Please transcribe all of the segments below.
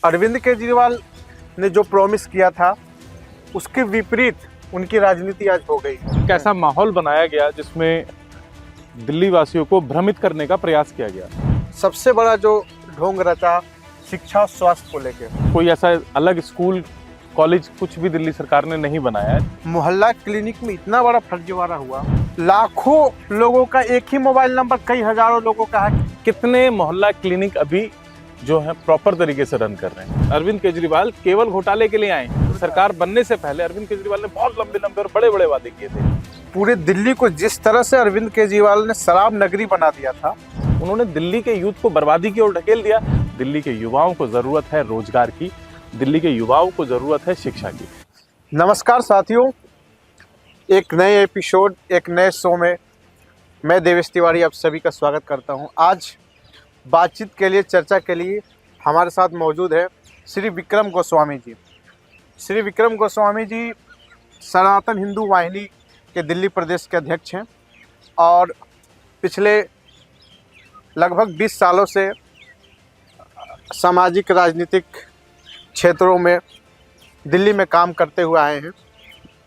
अरविंद केजरीवाल ने जो प्रॉमिस किया था उसके विपरीत उनकी राजनीति आज हो गई। कैसा माहौल बनाया गया जिसमें दिल्ली वासियों को भ्रमित करने का प्रयास किया गया। सबसे बड़ा जो ढोंग रचा शिक्षा स्वास्थ्य को लेकर, कोई ऐसा अलग स्कूल कॉलेज कुछ भी दिल्ली सरकार ने नहीं बनाया है। मोहल्ला क्लिनिक में इतना बड़ा फर्जीवाड़ा हुआ, लाखों लोगों का एक ही मोबाइल नंबर कई हजारों लोगों का है। कितने मोहल्ला क्लिनिक अभी जो है प्रॉपर तरीके से रन कर रहे हैं। अरविंद केजरीवाल केवल घोटाले के लिए आए। सरकार बनने से पहले अरविंद केजरीवाल ने बहुत लंबे लंबे और बड़े बड़े वादे किए थे। पूरे दिल्ली को जिस तरह से अरविंद केजरीवाल ने शराब नगरी बना दिया था, उन्होंने दिल्ली के यूथ को बर्बादी की ओर ढकेल दिया। दिल्ली के युवाओं को जरूरत है रोजगार की, दिल्ली के युवाओं को जरूरत है शिक्षा की। नमस्कार साथियों, एक नए एपिसोड, एक नए शो में मैं देवेश तिवारी आप सभी का स्वागत करता हूं। आज बातचीत के लिए, चर्चा के लिए हमारे साथ मौजूद है श्री विक्रम गोस्वामी जी। श्री विक्रम गोस्वामी जी सनातन हिंदू वाहिनी के दिल्ली प्रदेश के अध्यक्ष हैं और पिछले लगभग 20 सालों से सामाजिक राजनीतिक क्षेत्रों में दिल्ली में काम करते हुए आए हैं।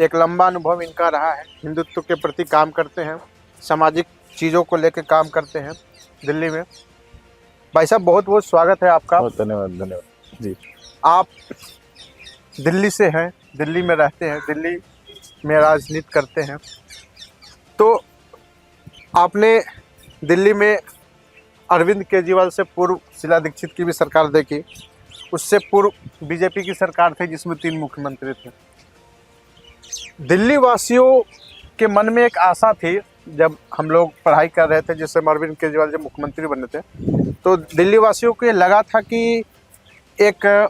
एक लंबा अनुभव इनका रहा है, हिंदुत्व के प्रति काम करते हैं, सामाजिक चीज़ों को लेकर काम करते हैं दिल्ली में। भाई साहब बहुत बहुत स्वागत है आपका। बहुत धन्यवाद जी। आप दिल्ली से हैं, दिल्ली में रहते हैं, दिल्ली में राजनीति करते हैं, तो आपने दिल्ली में अरविंद केजरीवाल से पूर्व शीला दीक्षित की भी सरकार देखी, उससे पूर्व बीजेपी की सरकार थी जिसमें 3 मुख्यमंत्री थे। दिल्ली वासियों के मन में एक आशा थी, जब हम लोग पढ़ाई कर रहे थे, जिससे अरविंद केजरीवाल जब मुख्यमंत्री बने थे, तो दिल्ली वासियों को ये लगा था कि एक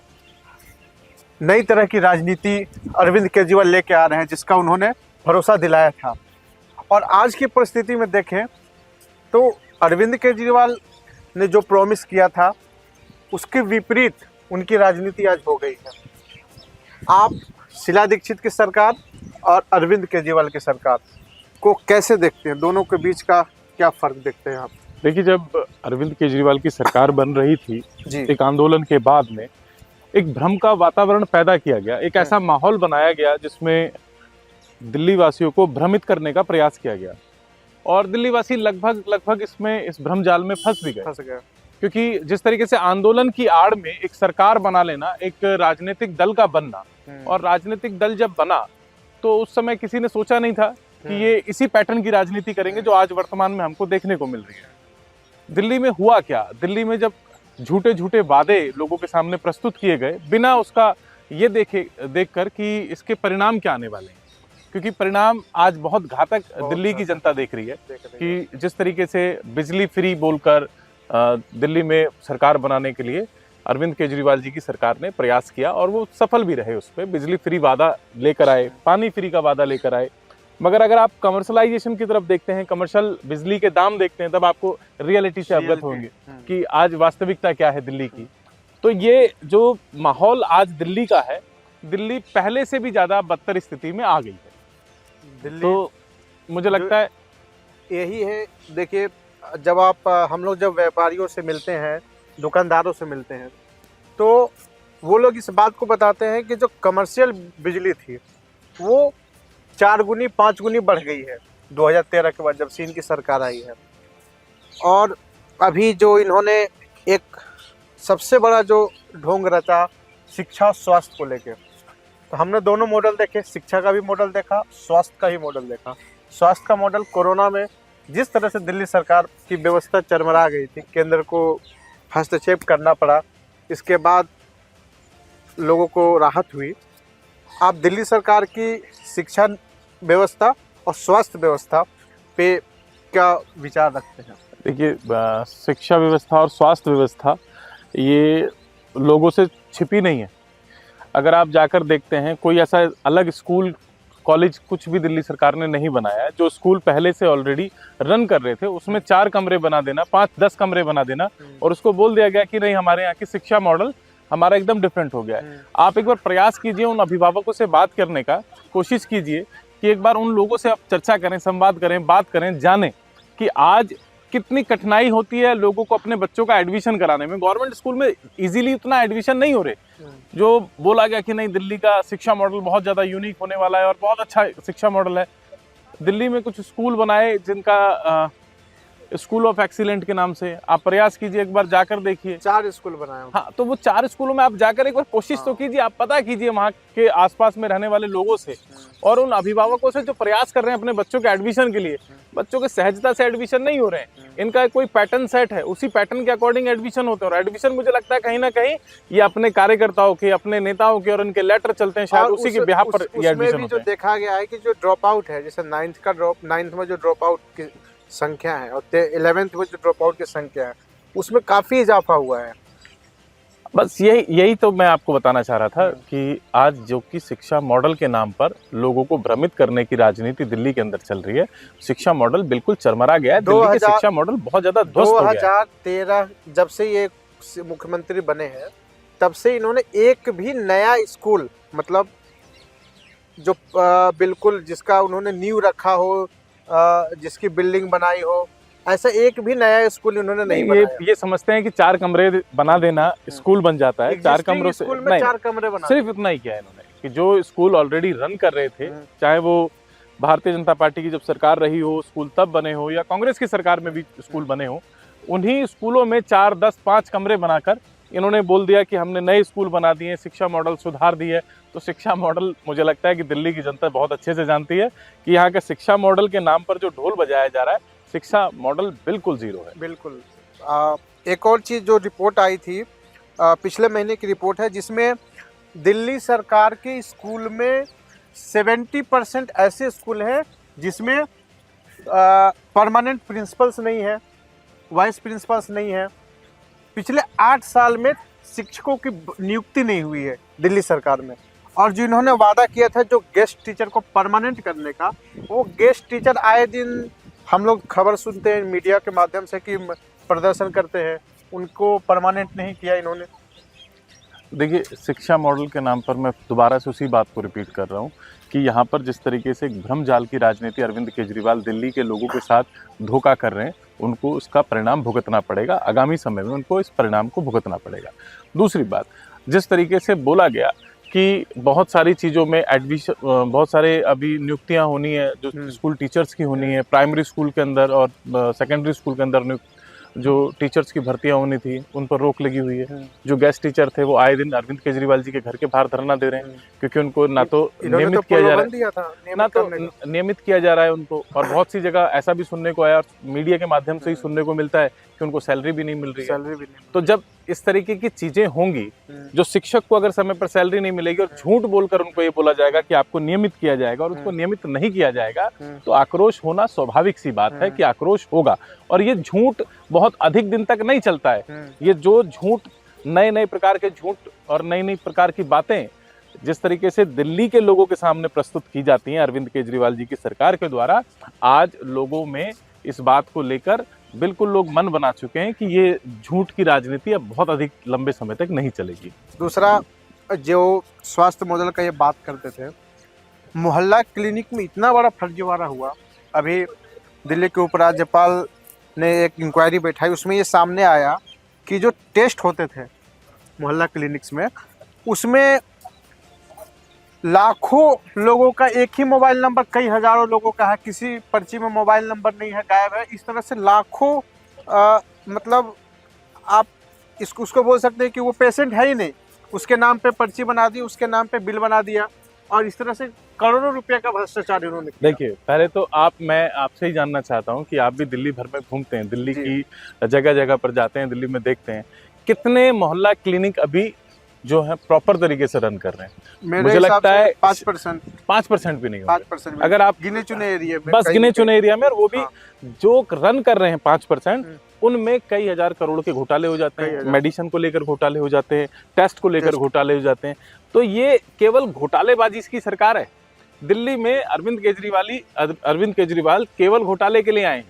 नई तरह की राजनीति अरविंद केजरीवाल लेके आ रहे हैं, जिसका उन्होंने भरोसा दिलाया था। और आज की परिस्थिति में देखें तो अरविंद केजरीवाल ने जो प्रॉमिस किया था उसके विपरीत उनकी राजनीति आज हो गई है। आप शीला दीक्षित की सरकार और अरविंद केजरीवाल की सरकार को कैसे देखते हैं? दोनों के बीच का क्या फ़र्क देखते हैं आप? देखिए, जब अरविंद केजरीवाल की सरकार बन रही थी, एक आंदोलन के बाद में एक भ्रम का वातावरण पैदा किया गया, एक ऐसा माहौल बनाया गया जिसमें दिल्ली वासियों को भ्रमित करने का प्रयास किया गया और दिल्ली वासी लगभग इस भ्रम जाल में फंस भी गए। क्योंकि जिस तरीके से आंदोलन की आड़ में एक सरकार बना लेना, एक राजनीतिक दल का बनना, और राजनीतिक दल जब बना तो उस समय किसी ने सोचा नहीं था कि ये इसी पैटर्न की राजनीति करेंगे जो आज वर्तमान में हमको देखने को मिल रही है। दिल्ली में हुआ क्या? दिल्ली में जब झूठे झूठे वादे लोगों के सामने प्रस्तुत किए गए, बिना उसका ये देखकर कि इसके परिणाम क्या आने वाले हैं, क्योंकि परिणाम आज बहुत घातक दिल्ली की जनता देख रही है कि जिस तरीके से बिजली फ्री बोलकर दिल्ली में सरकार बनाने के लिए अरविंद केजरीवाल जी की सरकार ने प्रयास किया और वो सफल भी रहे। उस पर बिजली फ्री वादा लेकर आए, पानी फ्री का वादा लेकर आए, मगर अगर आप कमर्शलाइजेशन की तरफ देखते हैं, कमर्शियल बिजली के दाम देखते हैं, तब आपको रियलिटी से अवगत होंगे कि आज वास्तविकता क्या है दिल्ली की। तो ये जो माहौल आज दिल्ली का है, दिल्ली पहले से भी ज़्यादा बदतर स्थिति में आ गई है दिल्ली। तो मुझे लगता है यही है। देखिए, जब हम लोग जब व्यापारियों से मिलते हैं, दुकानदारों से मिलते हैं, तो वो लोग इस बात को बताते हैं कि जो कमर्शियल बिजली थी वो 4 गुनी 5 गुनी बढ़ गई है 2013 के बाद, जब से इनकी सरकार आई है। और अभी जो इन्होंने एक सबसे बड़ा जो ढोंग रचा शिक्षा स्वास्थ्य को लेकर, तो हमने दोनों मॉडल देखे, शिक्षा का भी मॉडल देखा, स्वास्थ्य का ही मॉडल देखा। स्वास्थ्य का मॉडल, कोरोना में जिस तरह से दिल्ली सरकार की व्यवस्था चरमरा गई थी, केंद्र को हस्तक्षेप करना पड़ा, इसके बाद लोगों को राहत हुई। आप दिल्ली सरकार की शिक्षा व्यवस्था और स्वास्थ्य व्यवस्था पे क्या विचार रखते हैं? देखिए, शिक्षा व्यवस्था और स्वास्थ्य व्यवस्था ये लोगों से छिपी नहीं है। अगर आप जाकर देखते हैं, कोई ऐसा अलग स्कूल कॉलेज कुछ भी दिल्ली सरकार ने नहीं बनाया है। जो स्कूल पहले से ऑलरेडी रन कर रहे थे उसमें 4 कमरे बना देना, 5-10 कमरे बना देना और उसको बोल दिया गया कि नहीं, हमारे यहाँ की शिक्षा मॉडल हमारा एकदम डिफरेंट हो गया है। आप एक बार प्रयास कीजिए, उन अभिभावकों से बात करने का कोशिश कीजिए कि एक बार उन लोगों से आप चर्चा करें, संवाद करें, बात करें, जानें कि आज कितनी कठिनाई होती है लोगों को अपने बच्चों का एडमिशन कराने में। गवर्नमेंट स्कूल में इजीली उतना एडमिशन नहीं हो रहे। जो बोला गया कि नहीं दिल्ली का शिक्षा मॉडल बहुत ज़्यादा यूनिक होने वाला है और बहुत अच्छा शिक्षा मॉडल है। दिल्ली में कुछ स्कूल बनाए जिनका स्कूल ऑफ एक्सीलेंट के नाम से, आप प्रयास कीजिए, एक बार जाकर देखिए। 4 स्कूल बनाए। हाँ, तो वो 4 स्कूलों में आप जाकर एक बार कोशिश तो कीजिए, आप पता कीजिए वहाँ के आसपास में रहने वाले लोगों से और उन अभिभावकों से जो प्रयास कर रहे हैं अपने बच्चों के एडमिशन के लिए। बच्चों के सहजता से एडमिशन नहीं हो रहे हैं, इनका कोई पैटर्न सेट है, उसी पैटर्न के अकॉर्डिंग एडमिशन होते हैं। और एडमिशन मुझे लगता है कहीं ना कहीं ये अपने कार्यकर्ताओं के, अपने नेताओं के और इनके लेटर चलते हैं, शायद उसी के बिहाफ पर ये एडमिशन होते हैं। जो देखा गया है कि जो ड्रॉप आउट है, जैसे 9th में जो ड्रॉप आउट की संख्या है और 11th में जो ड्रॉप आउट की संख्या है, उसमें काफी इजाफा हुआ है। बस यही तो मैं आपको बताना चाह रहा था कि आज जो कि शिक्षा मॉडल के नाम पर लोगों को भ्रमित करने की राजनीति दिल्ली के अंदर चल रही है, शिक्षा मॉडल बिल्कुल चरमरा गया है। दिल्ली के शिक्षा मॉडल बहुत ज्यादा ध्वस्त हो गया है। 2013 जब से ये मुख्यमंत्री बने हैं, तब से इन्होंने एक भी नया स्कूल, मतलब जो बिल्कुल जिसका उन्होंने नींव रखा हो, जिसकी बिल्डिंग बनाई हो, ऐसा एक भी नया स्कूल इन्होंने नहीं बनाया। ये समझते हैं कि 4 कमरे बना देना स्कूल बन जाता है। 4 कमरों से स्कूल में 4 कमरे बना, सिर्फ इतना ही किया है इन्होंने कि जो स्कूल ऑलरेडी रन कर रहे थे, चाहे वो भारतीय जनता पार्टी की जब सरकार रही हो स्कूल तब बने हो, या कांग्रेस की सरकार में भी स्कूल बने हो, उन्हीं स्कूलों में 4, 10, 5 कमरे बनाकर इन्होंने बोल दिया कि हमने नए स्कूल बना दिए, शिक्षा मॉडल सुधार दी है। तो शिक्षा मॉडल, मुझे लगता है कि दिल्ली की जनता बहुत अच्छे से जानती है कि यहाँ के शिक्षा मॉडल के नाम पर जो ढोल बजाया जा रहा है, शिक्षा मॉडल बिल्कुल जीरो है। बिल्कुल। एक और चीज़ जो रिपोर्ट आई थी, पिछले महीने की रिपोर्ट है, जिसमें दिल्ली सरकार के स्कूल में 70% ऐसे स्कूल हैं जिसमें परमानेंट प्रिंसिपल्स नहीं है, वाइस प्रिंसिपल्स नहीं है। पिछले 8 साल में शिक्षकों की नियुक्ति नहीं हुई है दिल्ली सरकार में। और जो इन्होंने वादा किया था जो गेस्ट टीचर को परमानेंट करने का, वो गेस्ट टीचर आए दिन हम लोग खबर सुनते हैं मीडिया के माध्यम से कि प्रदर्शन करते हैं, उनको परमानेंट नहीं किया इन्होंने। देखिए, शिक्षा मॉडल के नाम पर मैं दोबारा से उसी बात को रिपीट कर रहा हूँ कि यहाँ पर जिस तरीके से एक भ्रम जाल की राजनीति अरविंद केजरीवाल दिल्ली के लोगों के साथ धोखा कर रहे हैं, उनको उसका परिणाम भुगतना पड़ेगा। आगामी समय में उनको इस परिणाम को भुगतना पड़ेगा। दूसरी बात, जिस तरीके से बोला गया कि बहुत सारी चीज़ों में एडमिशन, बहुत सारे अभी नियुक्तियाँ होनी है जो स्कूल टीचर्स की होनी है, प्राइमरी स्कूल के अंदर और सेकेंडरी स्कूल के अंदर जो टीचर्स की भर्तियां होनी थी उन पर रोक लगी हुई है। जो गेस्ट टीचर थे वो आए दिन अरविंद केजरीवाल जी के घर के बाहर धरना दे रहे हैं, क्योंकि उनको ना तो नियमित किया जा रहा है, ना तो नियमित किया जा रहा है उनको। और बहुत सी जगह ऐसा भी सुनने को आया, मीडिया के माध्यम से ही सुनने को मिलता है कि उनको सैलरी भी नहीं मिल रही है। तो जब इस तरीके की चीजें होंगी, जो शिक्षक को अगर समय पर सैलरी नहीं मिलेगी और झूठ बोलकर उनको ये बोला जाएगा कि आपको नियमित किया जाएगा और उसको नियमित नहीं किया जाएगा, तो आक्रोश होना स्वाभाविक सी बात है कि आक्रोश होगा। और ये झूठ बहुत अधिक दिन तक नहीं चलता है। ये जो झूठ, नए नए प्रकार के झूठ और नई नई प्रकार की बातें जिस तरीके से दिल्ली के लोगों के सामने प्रस्तुत की जाती हैं अरविंद केजरीवाल जी की सरकार के द्वारा, आज लोगों में इस बात को लेकर बिल्कुल लोग मन बना चुके हैं कि ये झूठ की राजनीति अब बहुत अधिक लंबे समय तक नहीं चलेगी। दूसरा, जो स्वास्थ्य मॉडल का ये बात करते थे, मोहल्ला क्लिनिक में इतना बड़ा फर्जीवाड़ा हुआ। अभी दिल्ली के उपराज्यपाल ने एक इंक्वायरी बैठाई, उसमें ये सामने आया कि जो टेस्ट होते थे मोहल्ला क्लिनिक्स में, उसमें लाखों लोगों का एक ही मोबाइल नंबर, कई हजारों लोगों का है, किसी पर्ची में मोबाइल नंबर नहीं है, गायब है। इस तरह से लाखों, मतलब आप उसको बोल सकते हैं कि वो पेशेंट है ही नहीं, उसके नाम पे पर्ची बना दी, उसके नाम पे बिल बना दिया, और इस तरह से करोड़ों रुपए का भ्रष्टाचार इन्होंने किया। देखिए, पहले तो मैं आपसे ही जानना चाहता हूं कि आप भी दिल्ली भर में घूमते हैं, दिल्ली की जगह जगह पर जाते हैं, दिल्ली में देखते हैं, कितने मोहल्ला क्लिनिक अभी जो है प्रॉपर तरीके से रन कर रहे हैं? मुझे लगता है 5% भी नहीं होगा। 5% अगर आप गिने चुने एरिया में, बस गिने चुने एरिया में, और वो भी जो रन कर रहे हैं 5%, उनमें कई हजार करोड़ के घोटाले हो जाते हैं। मेडिसिन को लेकर घोटाले हो जाते हैं, टेस्ट को लेकर घोटाले हो जाते हैं। तो ये केवल घोटालेबाजी की सरकार है। दिल्ली में अरविंद केजरीवाल केवल घोटाले के लिए आए,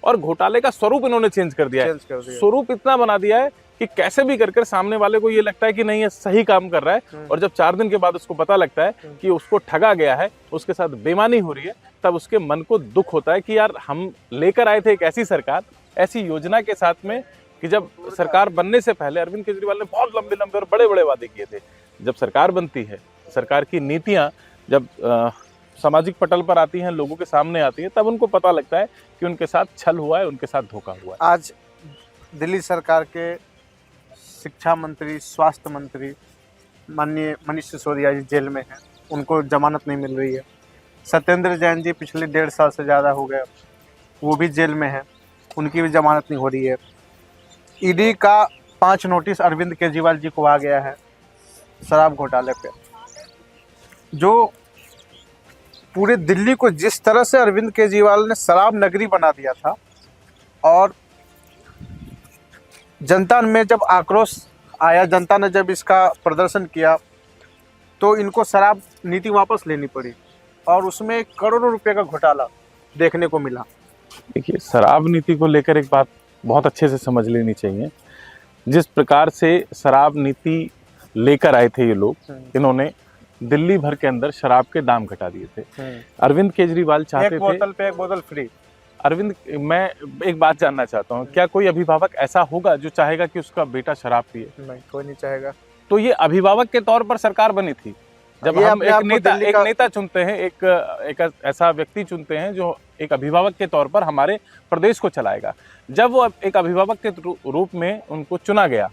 और घोटाले का स्वरूप इन्होंने चेंज कर दिया है। स्वरूप इतना बना दिया है कि कैसे भी कर सामने वाले को ये लगता है कि नहीं, ये सही काम कर रहा है, और जब 4 दिन के बाद उसको पता लगता है कि उसको ठगा गया है, उसके साथ बेईमानी हो रही है, तब उसके मन को दुख होता है कि यार हम लेकर आए थे एक ऐसी सरकार ऐसी योजना के साथ में कि जब सरकार बनने से पहले अरविंद केजरीवाल ने बहुत लंबे लंबे और बड़े बड़े वादे किए थे। जब सरकार बनती है, सरकार की नीतियां जब सामाजिक पटल पर आती हैं, लोगों के सामने आती है, तब उनको पता लगता है कि उनके साथ छल हुआ है, उनके साथ धोखा हुआ है। आज दिल्ली सरकार के शिक्षा मंत्री, स्वास्थ्य मंत्री माननीय मनीष सिसोदिया जी जेल में हैं, उनको जमानत नहीं मिल रही है। सत्येंद्र जैन जी पिछले 1.5 साल से ज़्यादा हो गए, वो भी जेल में हैं, उनकी भी जमानत नहीं हो रही है। ईडी का 5 नोटिस अरविंद केजरीवाल जी को आ गया है शराब घोटाले पे। जो पूरे दिल्ली को जिस तरह से अरविंद केजरीवाल ने शराब नगरी बना दिया था, और जनता में जब आक्रोश आया, जनता ने जब इसका प्रदर्शन किया, तो इनको शराब नीति वापस लेनी पड़ी और उसमें करोड़ों रुपए का घोटाला देखने को मिला। देखिए, शराब नीति को लेकर एक बात बहुत अच्छे से समझ लेनी चाहिए। जिस प्रकार से शराब नीति लेकर आए थे ये लोग, इन्होंने दिल्ली भर के अंदर शराब के दाम घटा दिए थे। अरविंद केजरीवाल चाहते थे एक बोतल पे एक बोतल फ्री। अरविंद, मैं एक बात जानना चाहता हूँ, क्या कोई अभिभावक ऐसा होगा जो चाहेगा कि उसका बेटा शराब पिए? नहीं, कोई नहीं चाहेगा। तो ये अभिभावक के तौर पर सरकार बनी थी। जब हम एक नेता चुनते हैं, एक ऐसा व्यक्ति चुनते हैं जो एक अभिभावक के तौर पर हमारे प्रदेश को चलाएगा। जब वो एक अभिभावक के रूप में उनको चुना गया,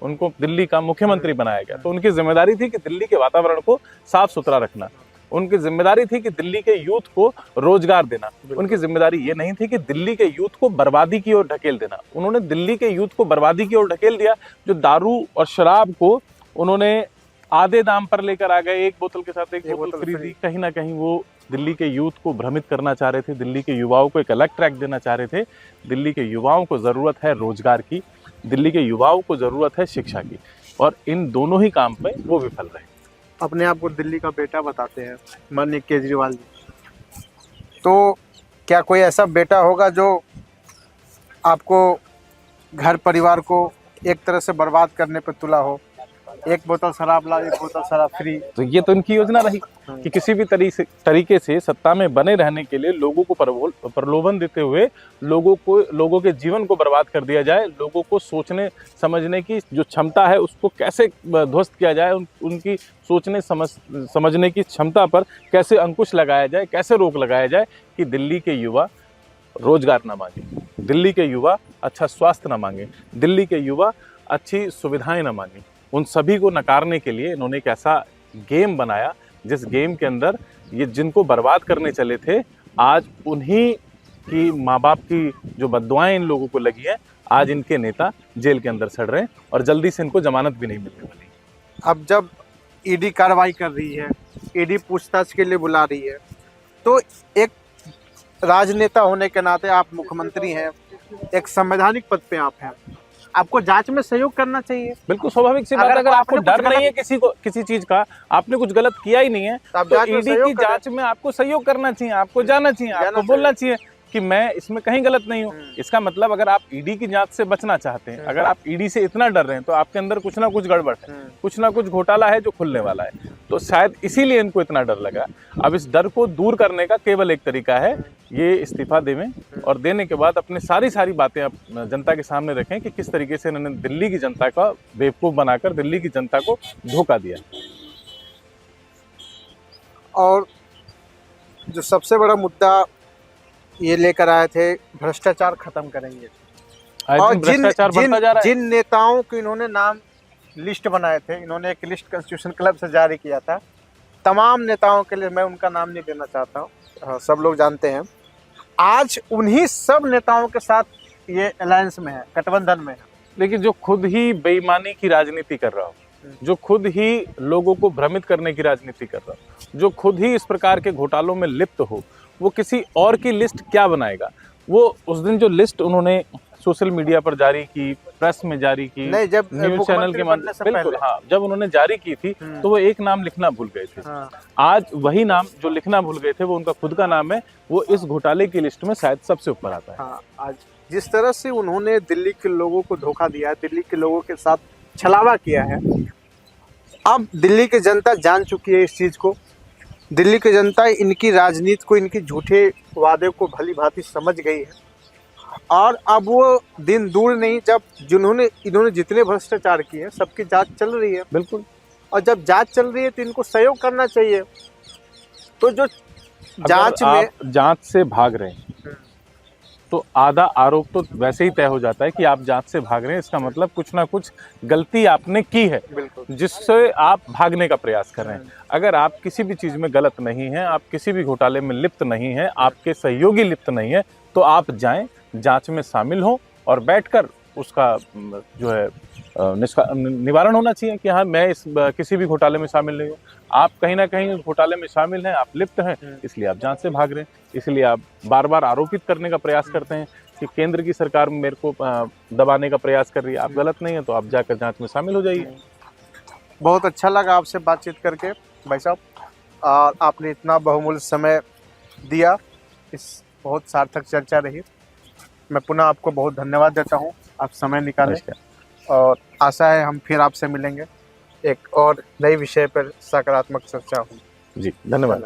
उनको दिल्ली का मुख्यमंत्री बनाया गया, तो उनकी जिम्मेदारी थी कि दिल्ली के वातावरण को साफ सुथरा रखना। उनकी जिम्मेदारी थी कि दिल्ली के यूथ को रोजगार देना। उनकी जिम्मेदारी ये नहीं थी कि दिल्ली के यूथ को बर्बादी की ओर ढकेल देना। उन्होंने दिल्ली के यूथ को बर्बादी की ओर ढकेल दिया। जो दारू और शराब को उन्होंने आधे दाम पर लेकर आ गए, एक बोतल के साथ एक बोतल फ्री दी। कहीं ना कहीं वो दिल्ली के यूथ को भ्रमित करना चाह रहे थे, दिल्ली के युवाओं को एक अलग ट्रैक देना चाह रहे थे। दिल्ली के युवाओं को ज़रूरत है रोजगार की, दिल्ली के युवाओं को ज़रूरत है शिक्षा की, और इन दोनों ही काम पे वो विफल रहे। अपने आप को दिल्ली का बेटा बताते हैं माननीय केजरीवाल जी, तो क्या कोई ऐसा बेटा होगा जो आपको घर परिवार को एक तरह से बर्बाद करने पर तुला हो? एक बोतल शराब ला, एक बोतल शराब फ्री। तो ये तो इनकी योजना रही कि किसी भी तरीके से सत्ता में बने रहने के लिए लोगों को प्रलोभन देते हुए लोगों के जीवन को बर्बाद कर दिया जाए। लोगों को सोचने समझने की जो क्षमता है उसको कैसे ध्वस्त किया जाए, उनकी सोचने समझने की क्षमता पर कैसे अंकुश लगाया जाए, कैसे रोक लगाया जाए कि दिल्ली के युवा रोजगार ना मांगे, दिल्ली के युवा अच्छा स्वास्थ्य ना मांगे, दिल्ली के युवा अच्छी सुविधाएं ना मांगे। उन सभी को नकारने के लिए इन्होंने एक ऐसा गेम बनाया जिस गेम के अंदर ये जिनको बर्बाद करने चले थे, आज उन्हीं की माँ बाप की जो बद्दुआएं इन लोगों को लगी हैं, आज इनके नेता जेल के अंदर सड़ रहे हैं और जल्दी से इनको जमानत भी नहीं मिलने वाली। अब जब ईडी कार्रवाई कर रही है, ईडी पूछताछ के लिए बुला रही है, तो एक राजनेता होने के नाते आप मुख्यमंत्री हैं, एक संवैधानिक पद पे आप हैं, आपको जांच में सहयोग करना चाहिए। बिल्कुल स्वाभाविक सी बात है। अगर आपको डर नहीं है किसी चीज का, आपने कुछ गलत किया ही नहीं है, तो ईडी की जांच में आपको सहयोग करना चाहिए, आपको जाना चाहिए, आपको बोलना चाहिए कि मैं इसमें कहीं गलत नहीं हूँ। इसका मतलब अगर आप ईडी की जांच से बचना चाहते हैं, अगर आप ईडी से इतना डर रहे हैं, तो आपके अंदर कुछ ना कुछ गड़बड़ है, कुछ ना कुछ घोटाला है जो खुलने वाला है। तो शायद इसीलिए इनको इतना डर लगा। अब इस डर को दूर करने का केवल एक तरीका है, ये इस्तीफा देवें और देने के बाद अपने सारी बातें आप जनता के सामने रखें कि किस तरीके से इन्होंने दिल्ली की जनता का बेवकूफ़ बनाकर दिल्ली की जनता को धोखा दिया। और जो सबसे बड़ा मुद्दा ये लेकर आए थे, भ्रष्टाचार खत्म करेंगे। और जिन नेताओं को इन्होंने नाम लिस्ट बनाए थे, इन्होंने एक लिस्ट कॉन्स्टिट्यूशन क्लब से जारी किया था, तमाम नेताओं के लिए मैं उनका नाम नहीं लेना चाहता हूँ, सब लोग जानते हैं। आज उन्हीं सब नेताओं के साथ ये अलायंस में है, गठबंधन में है। लेकिन जो खुद ही बेईमानी की राजनीति कर रहा हो, जो खुद ही लोगों को भ्रमित करने की राजनीति कर रहा हो, जो खुद ही इस प्रकार के घोटालों में लिप्त हो, वो किसी और की लिस्ट क्या बनाएगा? वो उस दिन जो लिस्ट उन्होंने सोशल मीडिया पर जारी की, प्रेस में जारी की, नहीं, जब न्यूज चैनल के बिल्कुल हाँ, जब उन्होंने जारी की थी तो वो एक नाम लिखना भूल गए थे। आज वही नाम जो लिखना भूल गए थे वो उनका खुद का नाम है, वो इस घोटाले की लिस्ट में शायद सबसे ऊपर आता है। हाँ, आज जिस तरह से उन्होंने दिल्ली के लोगों को धोखा दिया, दिल्ली के लोगों के साथ छलावा किया है, अब दिल्ली की जनता जान चुकी है इस चीज़ को। दिल्ली की जनता इनकी राजनीति को, इनकी झूठे वादे को भली भांति समझ गई है। और अब वो दिन दूर नहीं जब इन्होंने जितने भ्रष्टाचार किए सबकी जांच चल रही है। बिल्कुल। और जब जांच चल रही है तो इनको सहयोग करना चाहिए। तो जो जांच में आप जांच से भाग रहे हैं तो आधा आरोप तो वैसे ही तय हो जाता है कि आप जांच से भाग रहे हैं, इसका मतलब कुछ ना कुछ गलती आपने की है जिससे आप भागने का प्रयास कर रहे हैं। अगर आप किसी भी चीज में गलत नहीं हैं, आप किसी भी घोटाले में लिप्त नहीं हैं, आपके सहयोगी लिप्त नहीं है, तो आप जाएं, जांच में शामिल हों और बैठकर उसका जो है निवारण होना चाहिए कि हाँ मैं किसी भी घोटाले में शामिल नहीं हूँ। आप कहीं ना कहीं उस घोटाले में शामिल हैं, आप लिप्त हैं, इसलिए आप जांच से भाग रहे हैं, इसलिए आप बार बार आरोपित करने का प्रयास करते हैं कि केंद्र की सरकार मेरे को दबाने का प्रयास कर रही है। आप गलत नहीं है तो आप जाकर जांच में शामिल हो जाइए। बहुत अच्छा लगा आपसे बातचीत करके भाई साहब, और आपने इतना बहुमूल्य समय दिया, इस बहुत सार्थक चर्चा रही। मैं पुनः आपको बहुत धन्यवाद देता हूँ, आप समय निकालें, और आशा है हम फिर आपसे मिलेंगे एक और नए विषय पर सकारात्मक चर्चा हो। जी धन्यवाद।